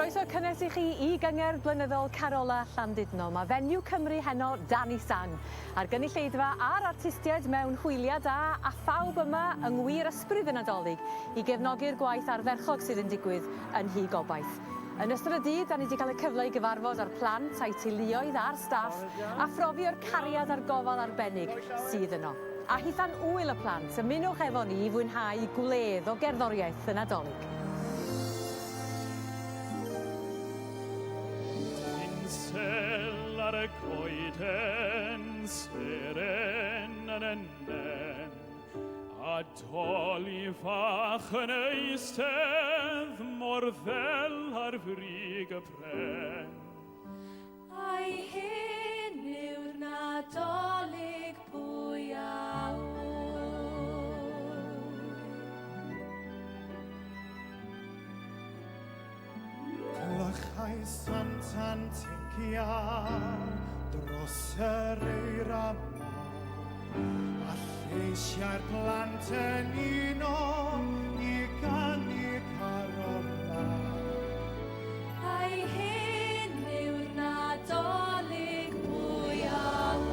Croeso cynnes I chi I gyngerdd blynyddol Carolau Llandudno. Mae Venue Cymru heno dan I sang. A'r gynulleidfa a'r artistiaid mewn hwyliau da a phawb yma yng ngwir ysbryd y Nadolig I gefnogi'r gwaith arferchog sydd yn digwydd yn Nhŷ Gobaith. Yn ystod y dydd, da ni wedi cael y cyfle I gyfarfod â'r plant a'i teuluoedd a'r staff a phrofio'r cariad a'r gofal arbennig sydd yno. A hithan wyl y plant, ymunwch efo ni I fwynhau gwledd o gerddoriaeth y Nadolig. Sel ar y goeden, seren yn enen, a doli fach yn eistedd, mor fel ar frig y pren. Ai hyn yw'r Nadolig pwyau. Glychau santan tincia dros yr eira a lleisiau'r plant yn uno I ganu Carolau. Ai hyn yw'r Nadolig pwyau.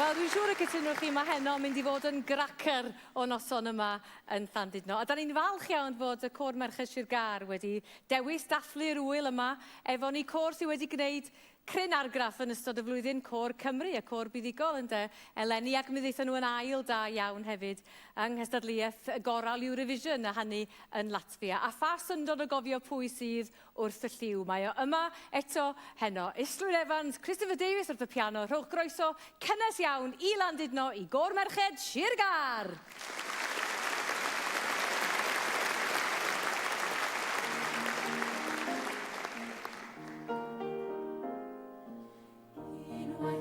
Wel, dwi'n siŵr y cytunwch chi mae heno mynd I fod yn gracer o noson yma yn Llandudno. A da ni'n falch iawn fod y Côr Merched Sir Gar wedi dewis dathlu'r wyl yma efo ni côr sydd wedi gwneud cryn argraff yn ystod y flwyddyn Côr Cymru, y côr buddigol ynde, eleni ac mi ddeithon nhw yn ail da iawn hefyd yng nghystadleuaeth gorau Eurovision a hynny yn Latvia. A pha syndod o gofio pwy sydd wrth y lliw. Mae o yma eto heno. Lloyd Evans, Christopher Davies wrth y piano. Rhowch groeso cynnes iawn I Llandudno I Côr Merched Sir Gar. Van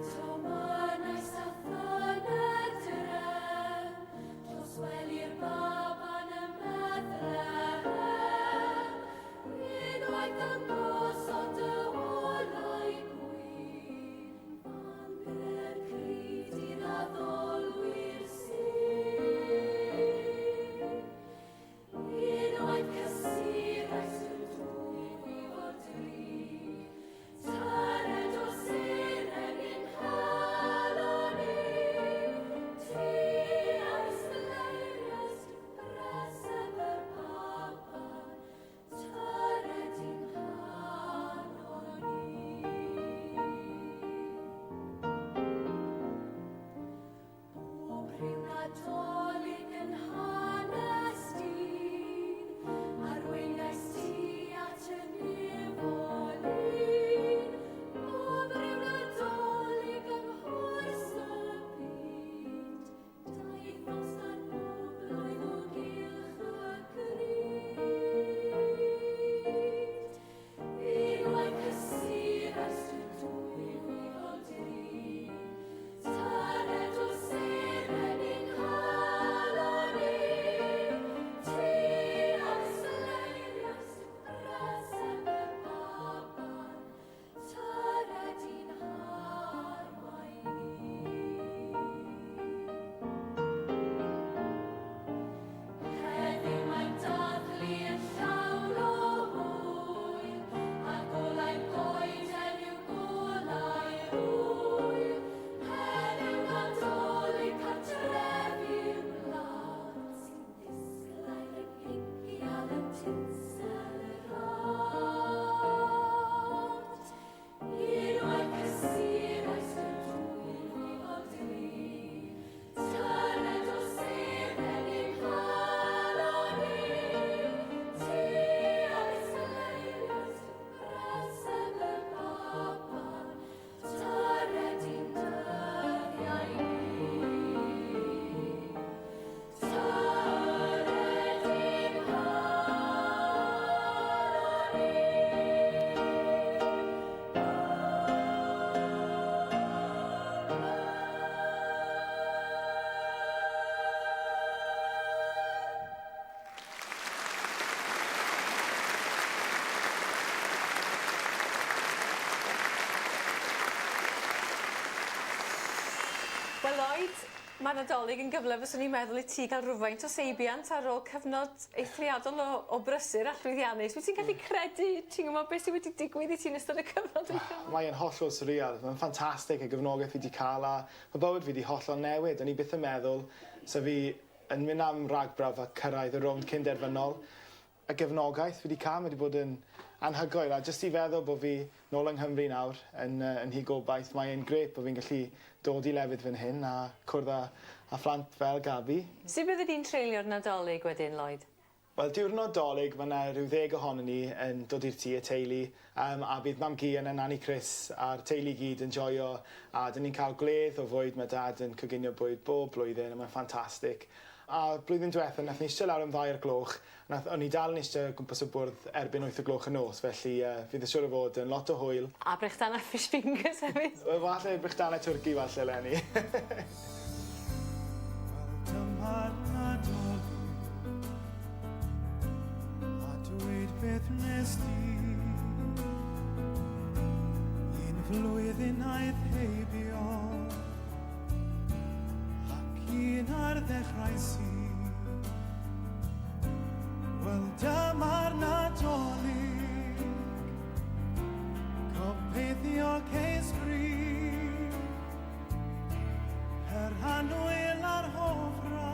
Lloyd, mae Nadolig yn gyfle fyswn i'n meddwl I ti gael rhywfaint o seibiant ar ôl cyfnod eithriadol o brysur a llwyddiannus. Wyt ti'n gallu credu, ti'n gwybod beth sydd wedi digwydd I ti yn ystod y cyfnod? Mae'n hollol surreal. Mae'n ffantastig y gefnogaeth fi wedi cael a mae bywyd fi wedi hollol newid. O'n I byth yn meddwl sa fi yn mynd am ragbraf a cyrraedd y rownd cynderfynol. Y gefnogaeth fi wedi cael wedi bod yn anhygoel a jyst I feddwl bod fi nôl yng Nghymru nawr yn hi gobaith. Mae'n grêt bod fi'n gallu dod I lefydd fan hyn a cwrdd â phlant fel Gabi. Sut bydde di'n treulio'r Nadolig wedyn, Lloyd? Wel, diwrnod Dolig, mae yna rhyw 10 ohonyn ni yn dod i'r tŷ y teulu a bydd Mam Gi yn Nani Chris a'r teulu gyd yn joio a dyn ni'n cael gwledd o fwyd. Mae Dad yn coginio bwyd bob blwyddyn a mae'n ffantastig. A blwyddyn diwethaf, nath ni eistedd lawr am 2 o'r gloch. O'n i dal yn eistedd gwmpas y bwrdd erbyn 8 o'r gloch y nos, felly fydd y siŵr o fod yn lot o hwyl. A brechdanau fish fingers hefyd. Falle brechdanau twrci falle, Lenny. Dyma'r Nadolig, a dweud beth nes di. Un flwyddyn aeth heibio, ac un ar ddechrau sy'n. Wel, dyma'r Nadolig, gobeithio ceis bryd, Hwyl ar hofra,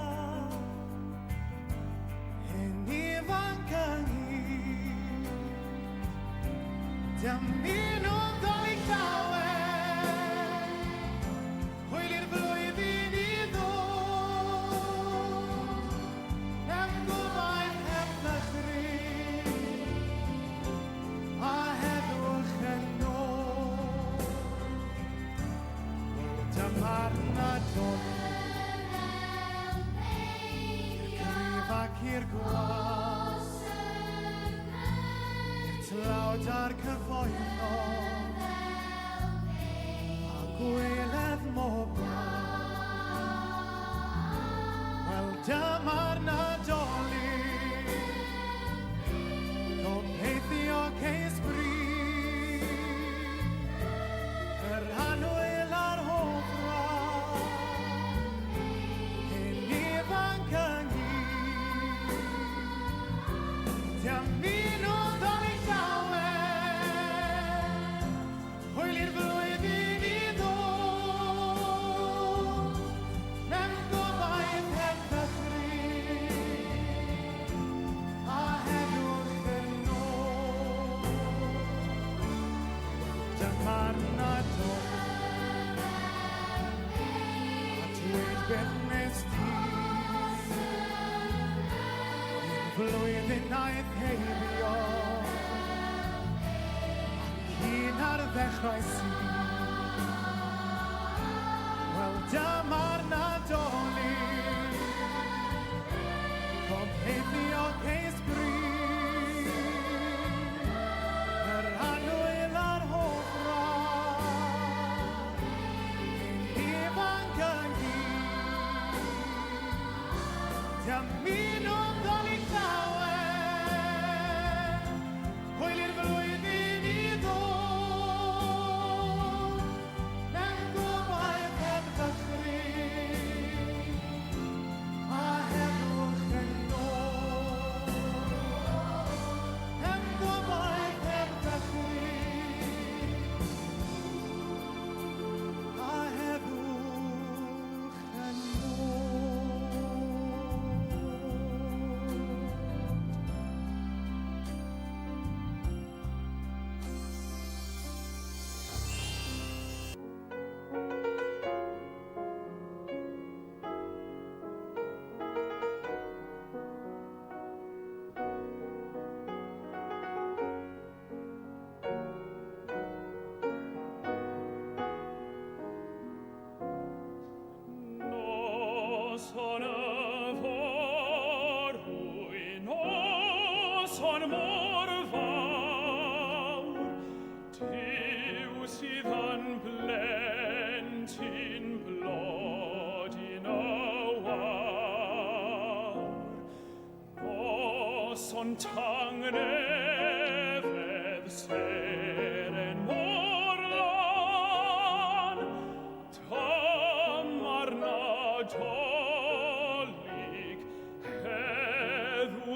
hyn ifanc yn hyn. Dymun o Dolig llawen, hwyl i'r flwyddyn I ddod. Am gobaith heb ddechrau, a heddwch yn ôl. Dyma'r Nadolig, ac i'r gwas, i'r tlawd a'r cyfoethno, a gweledd mobl. Wel, dyma'r Nadolig, gobeithio ceis bryd, yr anwyl a'r hofra, hyn ifanc yn Dymun o Dolig llawen, hwyl i'r flwyddyn I ddod. Mewn gobaith heb ddechrau, a heddwch yn ôl. Dyma'r Nadolig, a dweud beth nes di. Flwyddyn aeth heibio, ac un ar ddechrau sy'n. Wel, dyma'r Nadolig, gobeithio ceis bryd, yr anwyl a'r hofra, hyn ifanc yn hyn. Dymun o Dolig llawen, hwyl i'r flwyddyn I ddod. Mewn gobaith heb ddechrau, a heddwch yn ôl. Mewn gobaith heb ddechrau, a heddwch yn ôl. Noson y forwy, noson mor fawr, Duw sydd yn blentyn blodyn y wawr. Noson tangnefedd seren mor lan, dyma'r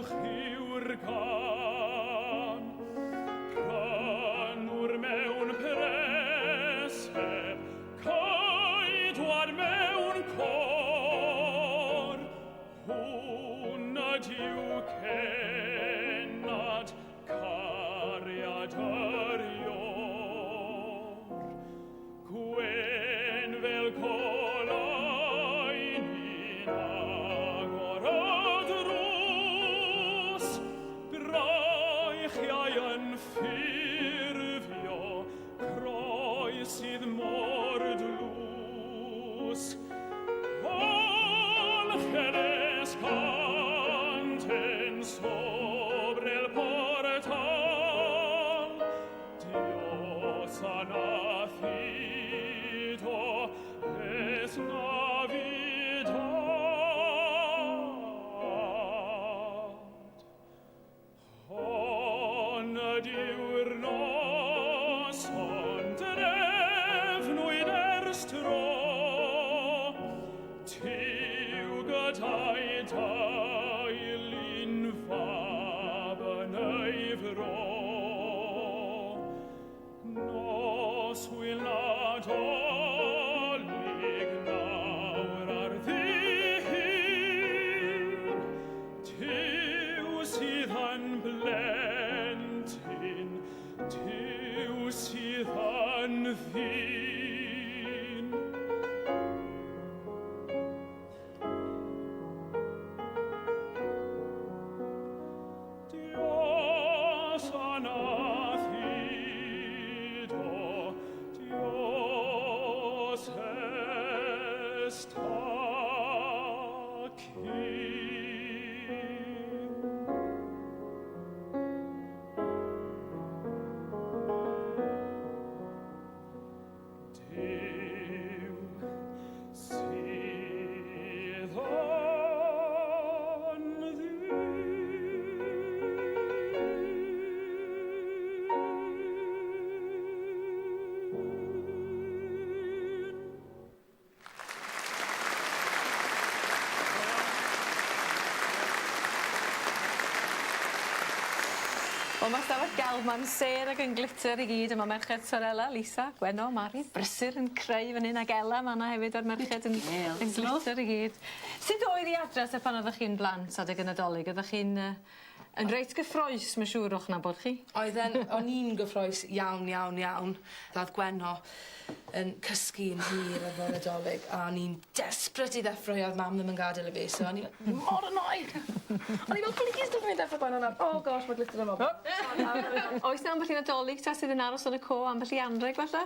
ewch yw'r gan, rhanwr mewn preseb, coedwad mewn cor, hwnna diw cenad cariad yr ior. Gwen fel colain i'n agor y drws, braichiau yn ffurfio, croi sydd mor dlws. Olcheres canten sobre el portal, Dios ha nacido, es Navidad. Honna diwrnos, hon drefnwyd stro, tiw gydau dailyn fab yn ei fro. Nos wyl nadolig nawr ar ddihir, tiw sydd yn blentyn, tiw sydd yn ddyn. Dios ha nacido, Dios está aquí. Dyw sydd yn Wel, mae stafell gelf, mae'n ser ac yn glitter i gyd. Mae merched Sorella, Lisa, Gweno, Mari, brysur yn creu fan hyn ag Ela. Mae yna hefyd o'r merched yn glitter i gyd. Sut oedd i adres pan oeddech chi'n blant adeg yn Nadolig? Oeddech chi'n yn reit gyffroes, mae'n siŵr o'ch na bod chi? O'n i'n gyffroes iawn. Ddaeth Gweno yn cysgu yn hir efo Nadolig, a o'n i'n desperate i ddeffro hi, oedd mam ddim yn gadael i fi, so o'n i'n mor annoyed. O'n i'n fel, please, dwi'n mynd ddeffro Gweno nawr. Oh gosh, mae glitter yn mob. Oes na ambell i Nadolig ta sydd yn aros yn y co, ambell i anreg falle?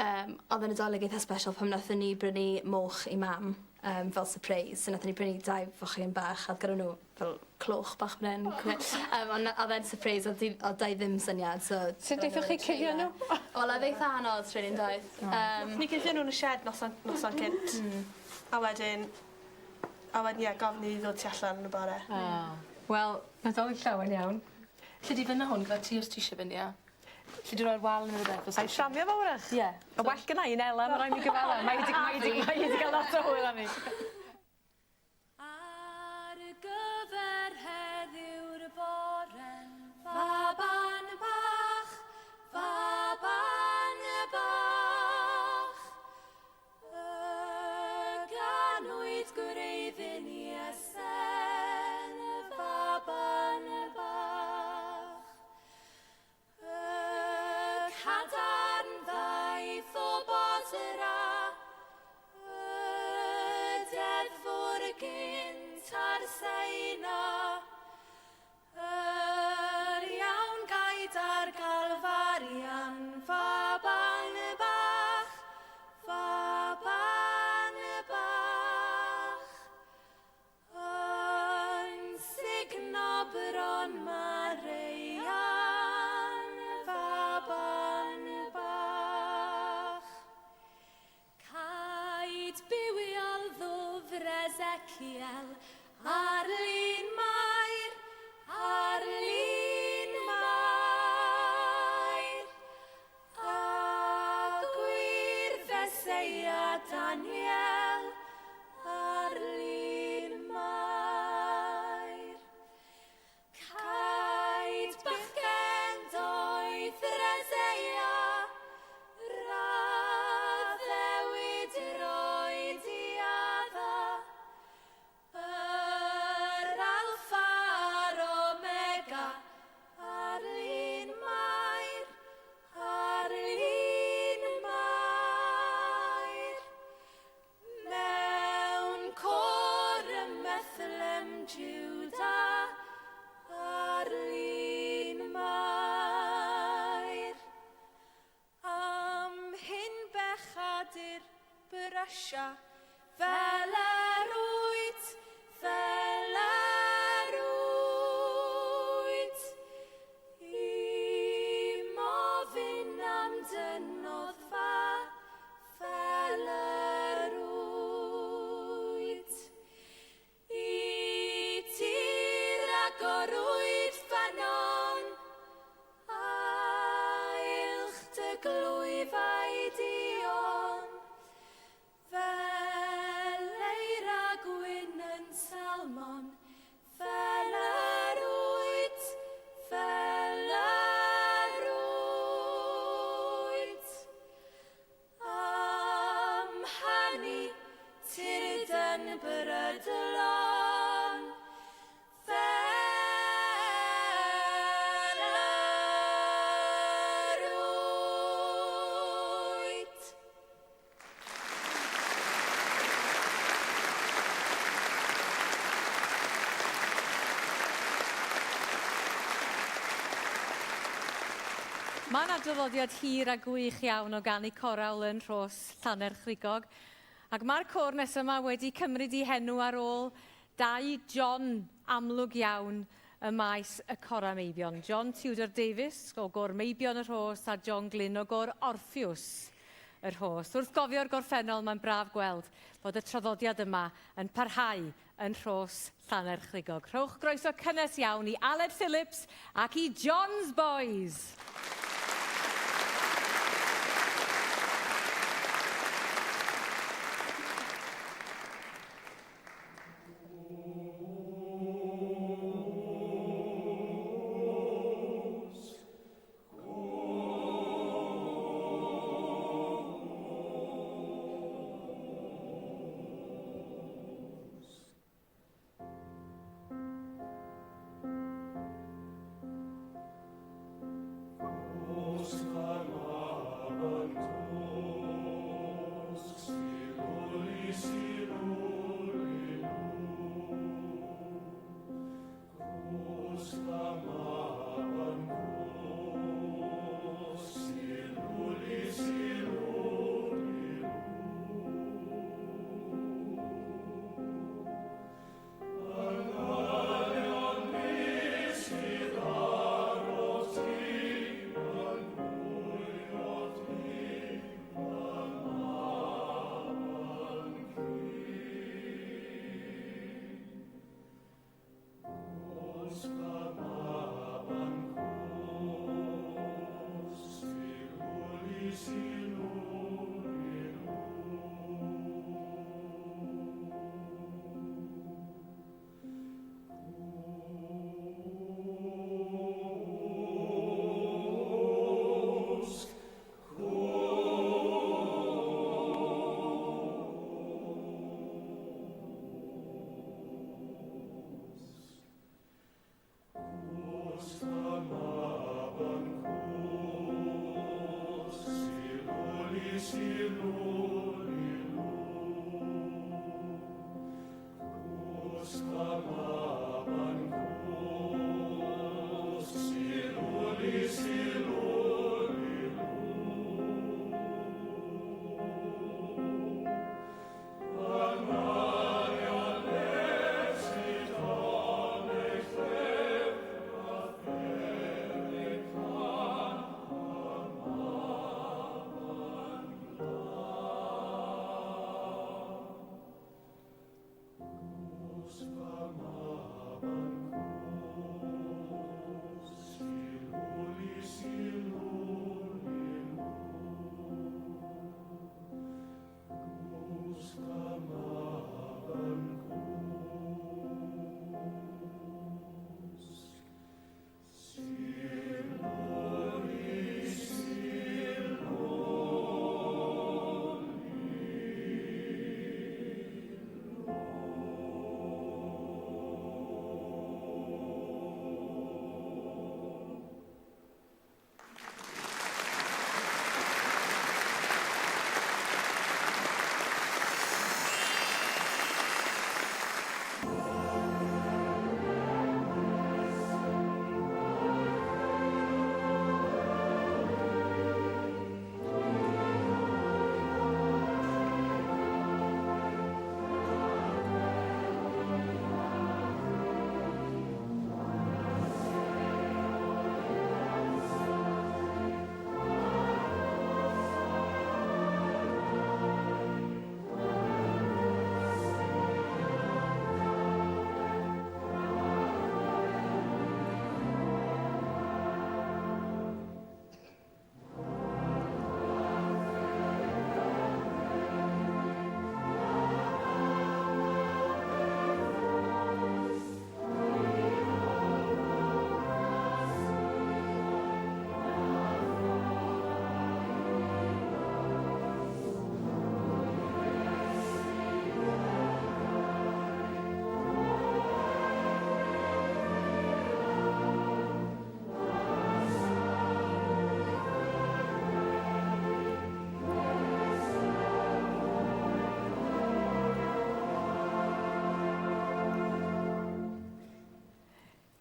Oedd yn Nadolig eitha special pan wnaethon ni brynu moch i mam fel surprise. So wnaethon ni brynu 2 fochyn bach, a gyda nhw fel cloch bach fan hyn. Ond oedd e'n surprise, oedd 2 ddim syniad. Sut deithoch chi cuddio nhw? Wel, oedd eitha anodd, rydyn doedd. Ni cuddio nhw'n y shed noson cynt. A wedyn, ie, gofyn i ddod tu allan yn y bore. Wel, Nadolig llawen iawn. Lle di fyna hwn, gyda ti os ti eisiau fynd, ia? Lle di roi'r wal yn y rhywbeth? A'i siamio fo wrach? Ie. Y well gyna i'n Ela, mae rhaid mi gyfala. Mae wedi cael lot o hwyl am i. Ar gyfer heddiw'r boren, faban bach, faban bach. Y ganwyd gwreiddyn i esen, faban bach. Y cadarn ddaeth o Bosra, deddfwr gynt ar Seina, iawn gaid ar Galfarian, faban bach, faban bach. Yn signo bron Marian, faban bach. Caid bywiol ddwfr Ezekiel, ar lun Mair, ar lun Mair. A gwir Feseia Daniel, ar lun Mair. Russia, fel yr wyt, fel yr wyt. I mofyn am dynnodd fa, fel yr wyt. I tir agor wyt fanon, a ilch dy glwyfau dion. Fel eira gwyn yn salmon, fel yr wyt, fel yr wyt. Am hynny tirden brydlon, fel yr wyt. Mae yna draddodiad hir a gwych iawn o ganu corawl yn Rhos Llanerchrugog. Ac mae'r côr nes yma wedi cymryd ei henw ar ôl dau John amlwg iawn y maes y cora meibion. John Tudor Davies o gor meibion y Rhos a John Glyn o gor Orpheus y Rhos. Wrth gofio'r gorffennol, mae'n braf gweld bod y traddodiad yma yn parhau yn Rhos Llanerchrugog. Rhowch groeso cynnes iawn i Aled Phillips ac i John's Boys.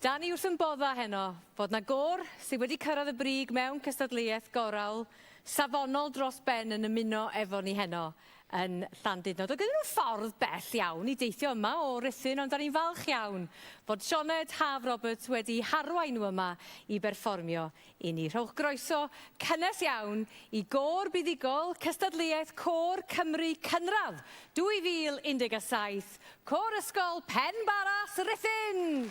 Dan ni wrth yn bodda heno fod na gôr sydd wedi cyrraedd y brig mewn cystadleuaeth gorawl safonol dros ben yn ymuno efo ni heno yn Llandudno. Doedd gyda nhw ffordd bell iawn i deithio yma o Rhuthun, ond da ni'n falch iawn fod Nia Roberts wedi harwain nhw yma i berfformio i ni. Rhowch groeso cynnes iawn i gôr buddigol cystadleuaeth Côr Cymru Cynradd 2017, Côr Ysgol Penbaras Rhuthun.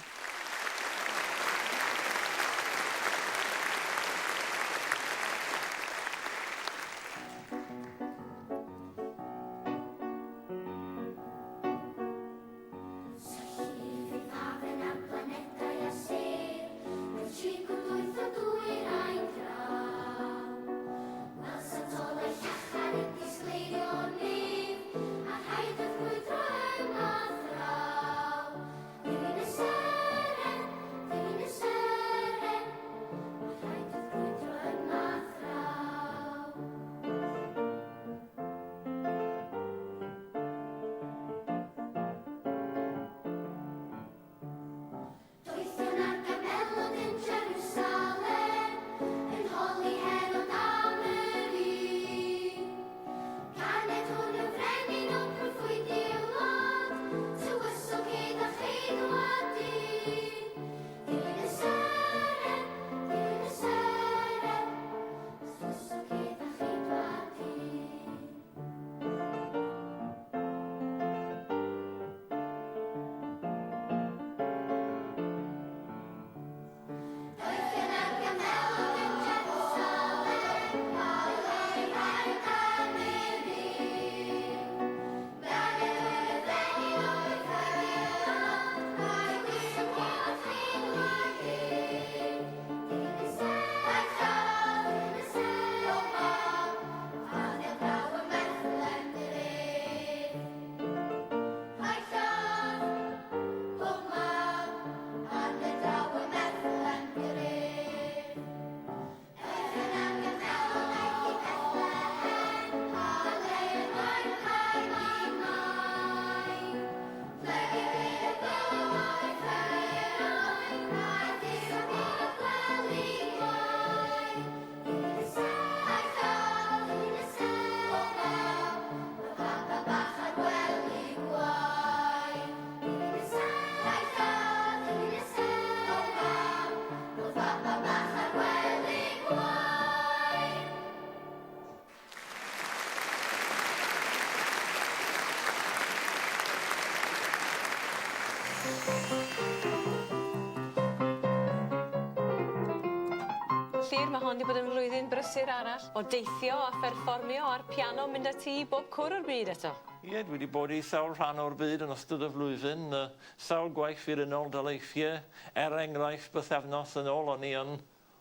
Llyr, mae hon wedi bod yn flwyddyn brysur arall o deithio a pherfformio ar piano mynd â ti i bob cwr o'r byd eto. Ie, dwi wedi bod i sawl rhan o'r byd yn ystod y flwyddyn. Sawl gwaith i'r unol daleithiau. Enghraifft bythefnos yn ôl o'n i yn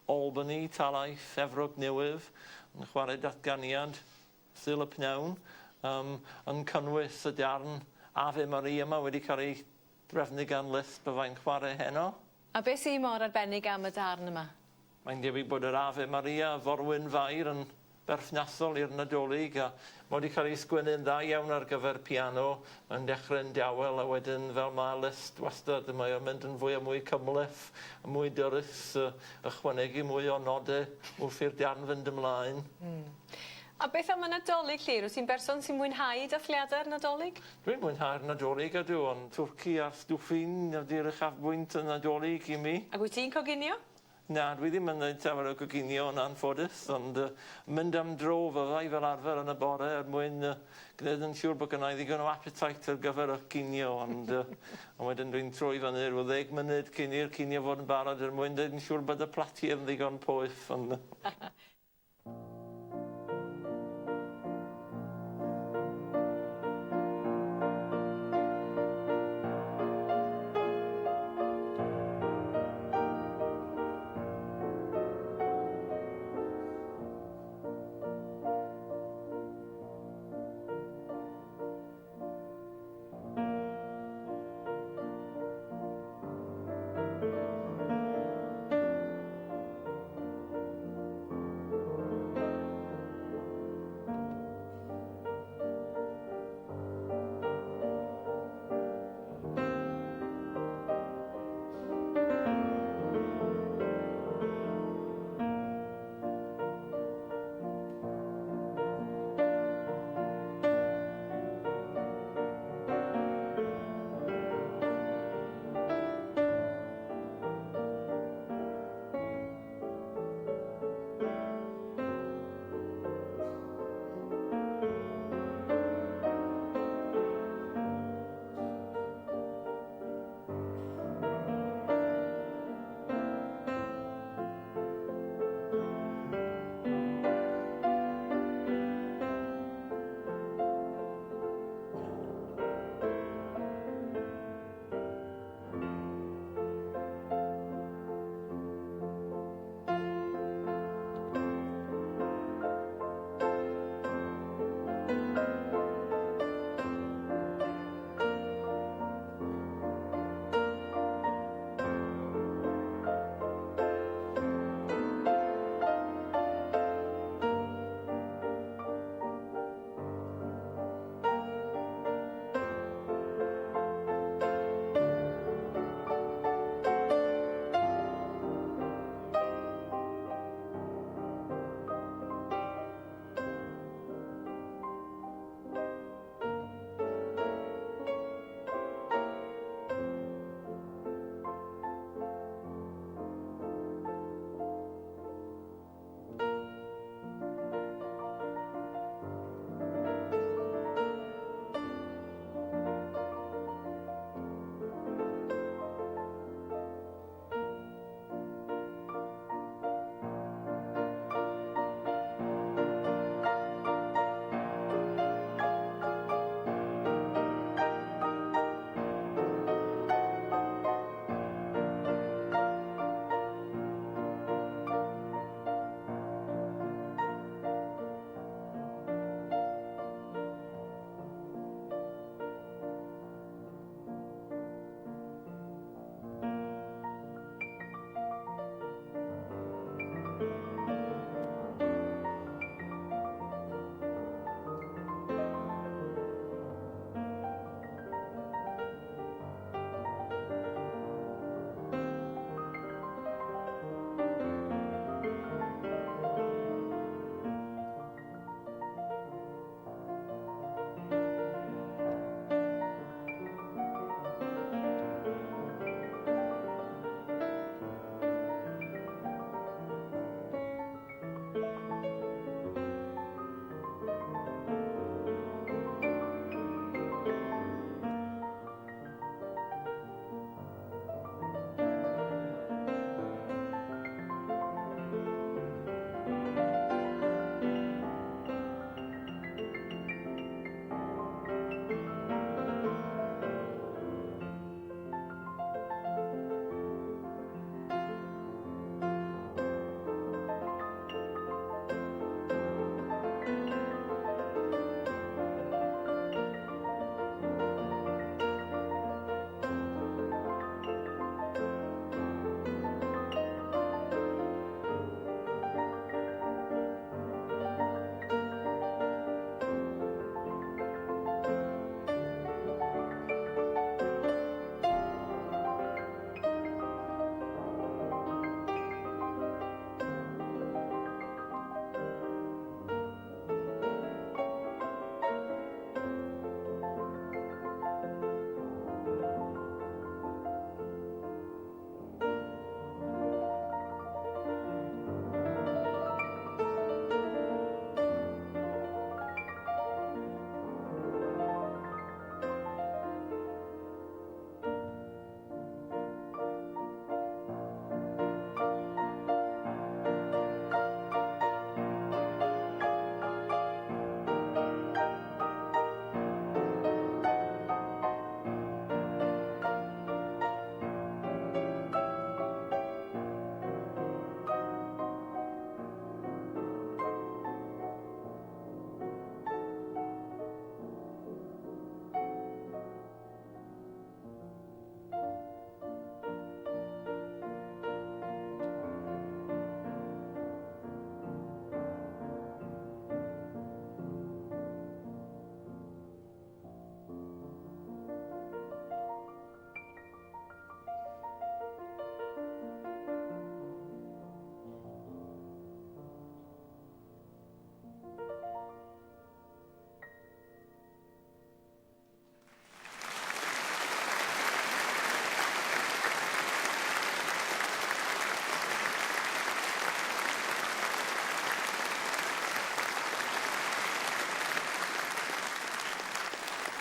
Albany, Talaith, Efrog Newydd, yn chwarae datganiad Sul y Pnawn, yn cynnwys y darn Ave Maria yma wedi cael ei drefnu gan Lisp byddai'n chwarae heno. A beth sy'n mor arbennig am y darn yma? Mae'n debyg bod yr Ave Maria, forwyn fair, yn berthnasol i'r Nadolig, a mae wedi cael ei sgwennu'n dda iawn ar gyfer piano. Mae'n dechrau'n dawel, a wedyn fel mae Lisp wastad, mae o'n mynd yn fwy a mwy cymleth, a mwy dyrys, ychwanegu mwy o nodau wrth i'r darn fynd ymlaen. A beth am y Nadolig, Llyr? Wyt ti'n berson sy'n mwynhau dathliadau'r Nadolig? Dwi'n mwynhau'r Nadolig ydw, ond Twrci a Stwffin ydy'r uchafbwynt y Nadolig i mi. Ac wyt ti'n coginio? Na, dwi ddim yn gwneud tafel o goginio yn anffodus, ond mynd am dro fyddai fel arfer yn y bore er mwyn gwneud yn siŵr bod gynna i ddigon o appetite ar gyfer y cinio, ond wedyn dwi'n troi fyny rhyw 10 munud cyn i'r cinio fod yn barod er mwyn dweud yn siŵr bod y plati yn ddigon poeth.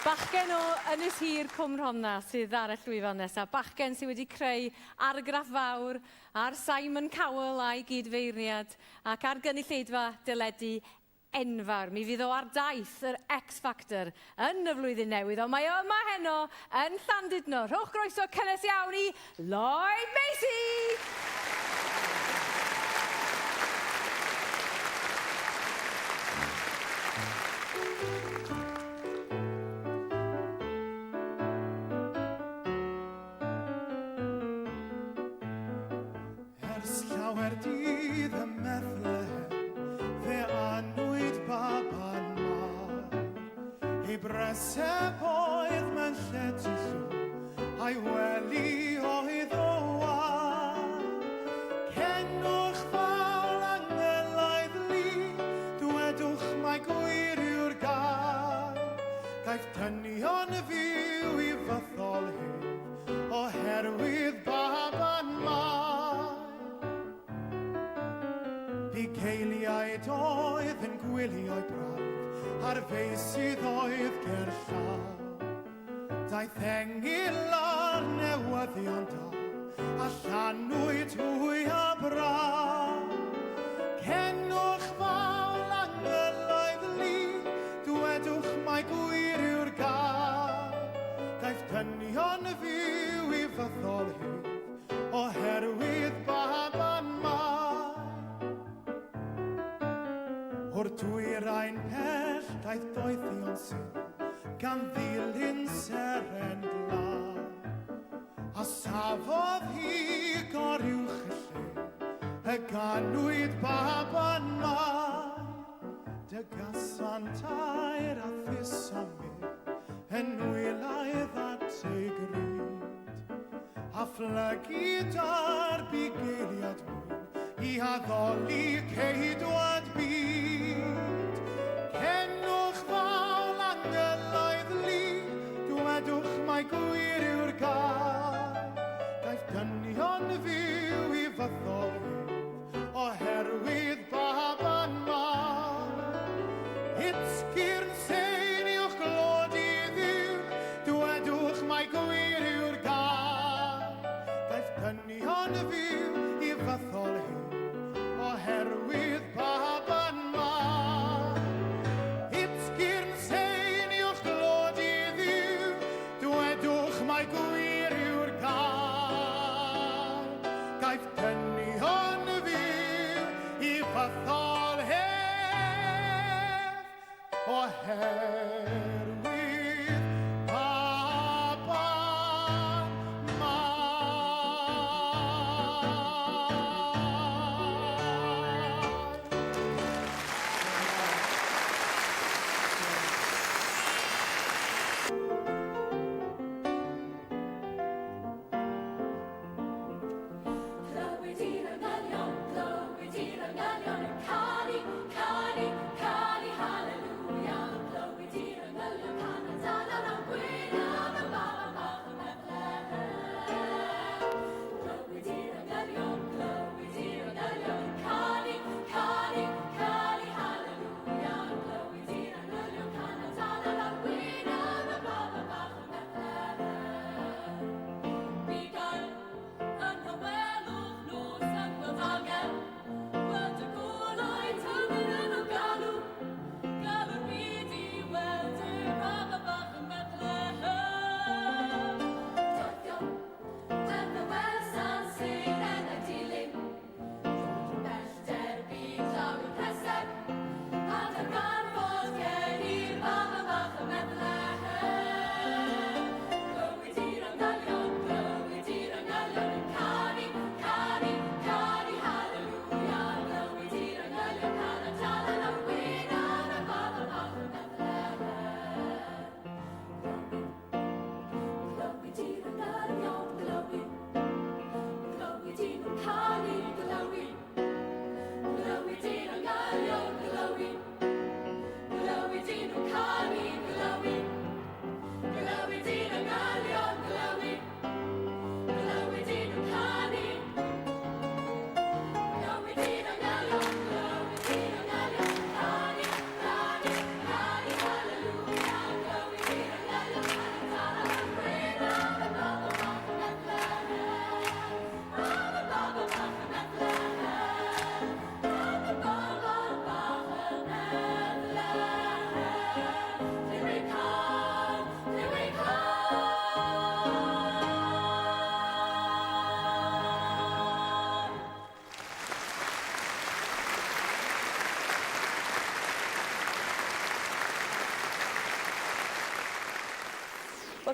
Bachgen o Ynys Hir Cwm Rhondda sydd ar y llwyfan nesaf. Bachgen sydd wedi creu argraff fawr ar Simon Cowell a'i gydfeiriad ac ar gynulleidfa dyledu enfawr. Mi fydd o ar daith yr X Factor yn y flwyddyn newydd, ond mae o yma heno yn Llandudno. Rhowch groeso cynnes iawn i Lloyd Macey! Ers llawer dydd y meddle, fe anwyd baban mawr. Ei breseb oedd mewn llety llw, a'i weli oedd o war. Cenwch fawl angelaidd lu, dwedwch mai gwir yw'r gair. Gaeth dynion fyw I fyddol hyn, oherwydd baban mawr. I geiliaid oedd yn gwylio'i braidd, a'r feisydd oedd gerllaw. Daeth engil ar newyddion da, a llanwyd hwy a braw. Cenwch fawl angelaidd lu, dwedwch mai gwir yw'r gair. Daeth dynion fyw I fyddol hydd, oherwydd baban mawr. O'r dwyrain pell daeth doethion sy'n, gan ddilyn seren glân. A safodd hi goriwch y lle, y ganwyd baban mawr. Dy gasant air a thusomir, yn wylaidd at ei gryd. A phlygu dar bugeiliad mwyn, I addoli ceidwad byd. Cenwch fawl angelaidd lu, dwedwch mai gwir yw'r gair. Daeth dynion fyw I fyddol hydd, oherwydd baban mawr. Hitsgyrn sein i'wch glod I ddiw, dwedwch mai gwir yw'r gair. Daeth dynion fyw I fyddol hydd, oherwydd baban mawr. Hitsgyrn sein i'wch glod I ddiw, dwedwch mai gwir yw'r gair. Gaeth dynion fyw I fyddol hydd, oherwydd baban mawr. Clywed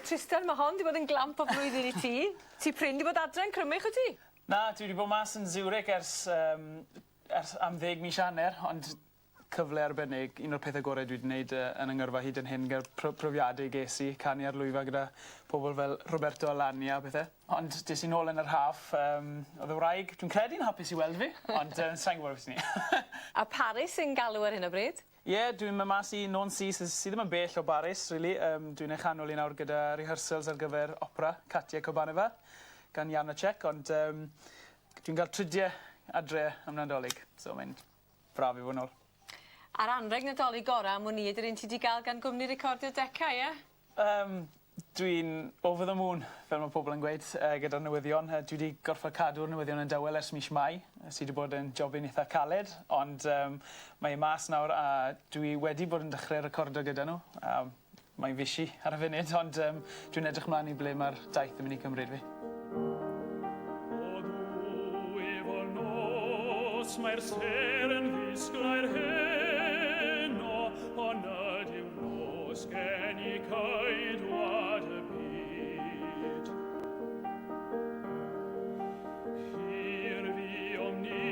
Tristan, mae hon wedi bod yn glamp o flwyddyn I ti. Ti prin wedi bod adre'n crymych o ti? Na, dwi wedi bod mas yn Zurich ers am 10 mis hanner, ond cyfle arbennig. Un o'r pethau gorau dwi wedi gwneud yn yng Nghyrfa hyd yn hyn gyda'r profiadau ges I, canu ar lwyfa gyda pobl fel Roberto a Nia a bethau. Ond des I nôl yn yr haff, oedd y wraig, dwi'n credu'n hapus I weld fi, ond sa'n gwybod beth ni. A Paris sy'n galw ar hyn o bryd? Ie, dwi'n mynd mas I non-si, sydd ddim yn bell o Baris, really. Dwi'n eich anol I nawr gyda rehearsals ar gyfer opera Katia Kobaneva gan Janacek, ond dwi'n cael tridiau adre am Nadolig, so mae'n braf I fod nôl. A'r anreg Nadolig gorau am wni ydy'r un ti wedi cael gan gwmni recordio Deca, ie? Dwi'n over the moon, fel mae pobl yn gweud, gyda'r newyddion. Dwi wedi gorfod cadw'r newyddion yn dywel ers mis Mai, sydd wedi bod yn jobyn eitha caled, ond mae mas nawr a dwi wedi bod yn dechrau recordio gyda nhw. Mae'n fisi ar y funud, ond dwi'n edrych mlaen I ble mae'r daith yn mynd I cymryd fi. O dwy nos, mae'r ser yn ddisglau'r heno, ond ydyw nos gen I caedwad y byd. Hir fi o'm ni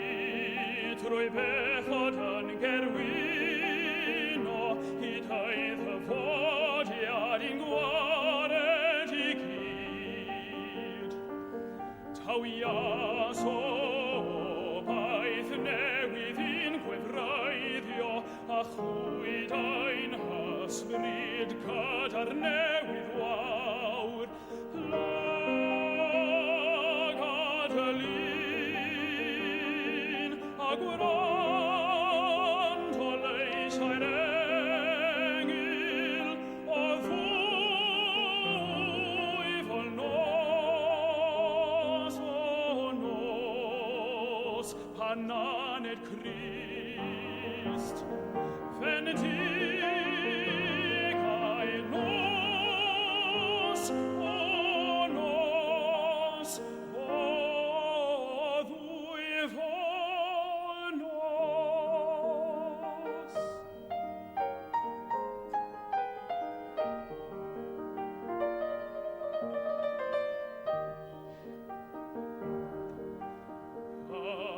trwy bechod yn gerwyno, hyd oedd y fodiad i'n gwared I gyd. Tawias o baith newydd i'n gwefraeddio, a chwyd ein hysbryd cadar newydd wawr. Lagad y lun, a gwrand o leisau'r engil, o ddwyfol nos, pan aned Christ. Fenedigae nos, o nos, o ddwyfol nos.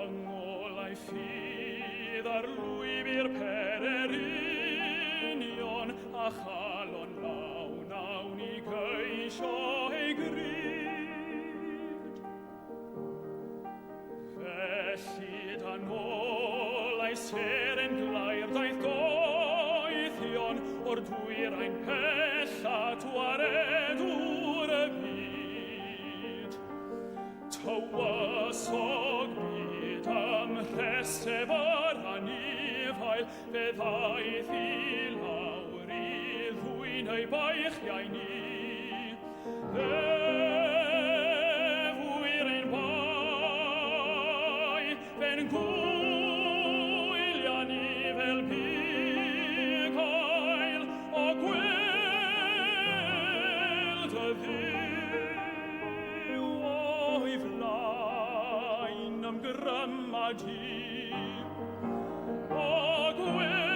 Angolai ffydd ar lwybr pererinion, a chalon lawn awn I geisio ei gryd. Felly dan olau ser yn glair daeth goethion, o'r dwyr ein pella twaredwr y byd. Tywysog byd am rhestef ar anifael, fe ddaeth I lawr I ddwyn ei baichiau ni. Efwyr ein bai, fe'n gwylio ni fel bigail, o gweld y ddiw o'i flaen am grymadi. O gweld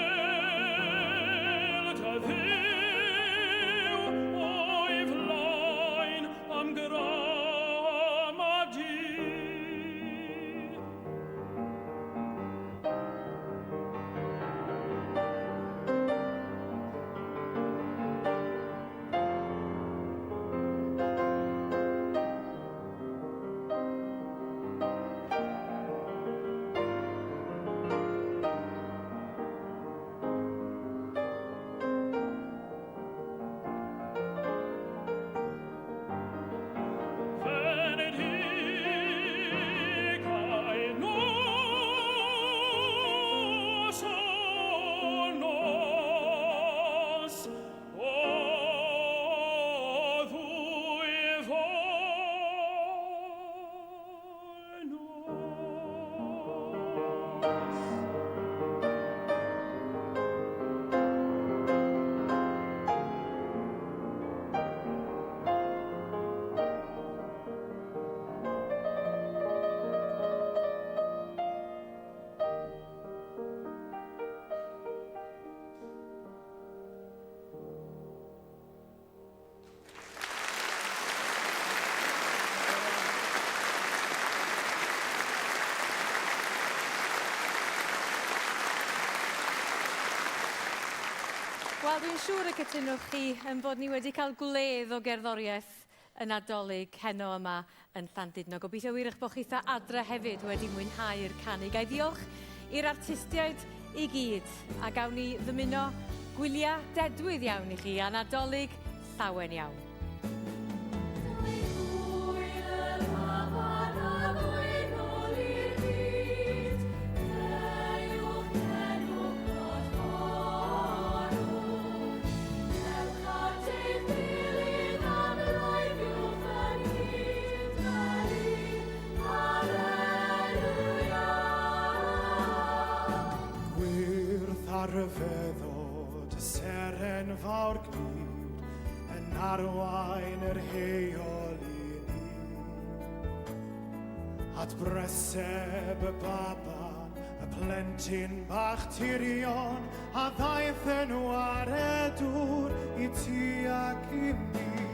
y ddiw o'i flaen am grymadi. Wel, dwi'n siŵr y cytunwch chi yn bod ni wedi cael gwledd o gerddoriaeth y Nadolig heno yma yn Llandudno. Gobeithio wir eich bod chi eitha adre hefyd wedi mwynhau'r canu. Gai diolch i'r artistiaid i gyd. A gawn ni ddymuno gwyliau dedwydd iawn i chi a Nadolig llawen iawn. Ar y feddod y seren fawr gnir yn arwain yr heol i ni. At breseb y baban, y plentyn bach tirion, a ddaeth nhw ar y dŵr i ti ac i mi.